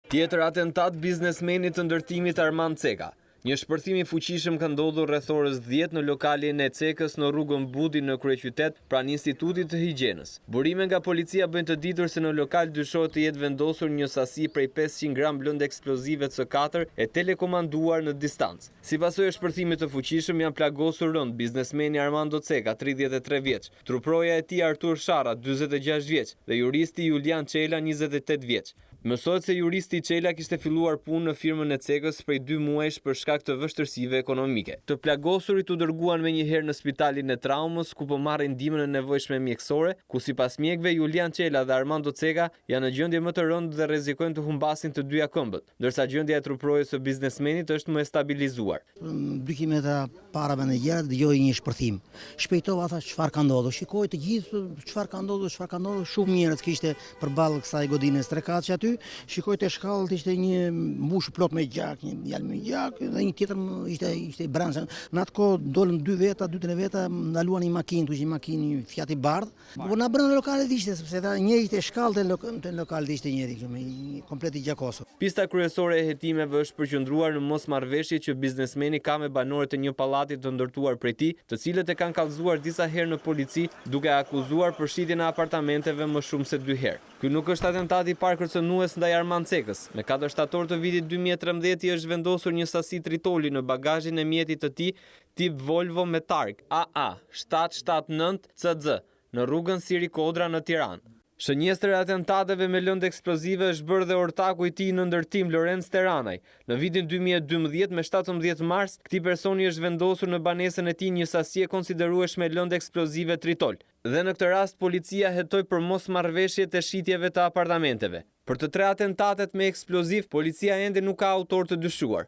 Tjetër atentat biznesmenit të ndërtimit Armand Ceka. Një shpërthim i fuqishëm ka ndodhur rreth orës 10 në lokalin e Cekës në rrugën Budi në kryeqytet pranë Institutit të Higjienës. Burime nga policia bëjnë të ditur se në lokal dyshohet të jetë vendosur një sasi prej 500 gram lëndë eksplozive C4 e telekomanduar në distancë. Si pasojë e shpërthimit të fuqishëm janë plagosur rënd biznesmeni Armando Ceka, 33 vjeç, truproja e tij Artur Sharra, 46 vjeç, dhe juristi Julian Çela, 28 vjeç. Mësohet se juristi Çela kishte filluar punë në firmën e Cekës prej 2 muajsh për shkak të vështirësive ekonomike. Të plagosurit u dërguan menjëherë në spitalin e traumës ku po marrin ndihmën e nevojshme mjekësore, ku sipas mjekëve Julian Çela dhe Armando Ceka janë në gjendje më të rëndë dhe rrezikojnë të humbasin të dyja këmbët, ndërsa gjendja e truprojës së biznesmenit është më e stabilizuar. Dykimet e parave në gjera dëgjoj një shpërthim. Shpejtova tha çfarë ka ndodhur. Shikoj të gjithë çfarë ka ndodhur, shumë njerëz kishte përballë kësaj godinës trekatçe aty. Shikoj te shkallët ishte një mbush plot me gjak, një djalë me gjak dhe një tjetër ishte i branshën. Në atë kohë dolën 2-3 veta, ndaluan një makinë, një makinë, një Fiat i bardh. Po na brenda lokalet ishte sepse ta njëri ishte shkallët te lokalet ishte njëri me komplet i gjakosur. Pista kryesore e hetimeve është përqendruar në mosmarrveshje që biznesmeni ka me banorët e një pallati të ndërtuar prej tij, të cilët e kanë kallëzuar disa herë në polici duke akuzuar për shitjen e apartamenteve më shumë se 2 herë. Ky nuk është atentati i parë kërcënues ndaj Armand Cekës. Me 4 shtator të vitit 2013 është vendosur një sasi tritoli në bagazhin e mjetit të tij tip Volvo me targ AA 779 CZ në rrugën Siri Kodra në Tiranë. Shënjestër e atentateve me lëndë eksplozive është bërë dhe ortaku i tij në ndërtim Lorenz Teranaj. Në vitin 2012 me 17 mars, këtij personi është vendosur në banesën e tij një sasi e konsiderueshme lëndë eksplozive tritol. Dhe në këtë rast policia hetoi për mosmarrveshje të shitjeve të apartamenteve. Për të 3 atentatet me eksploziv, policia ende nuk ka autor të dyshuar.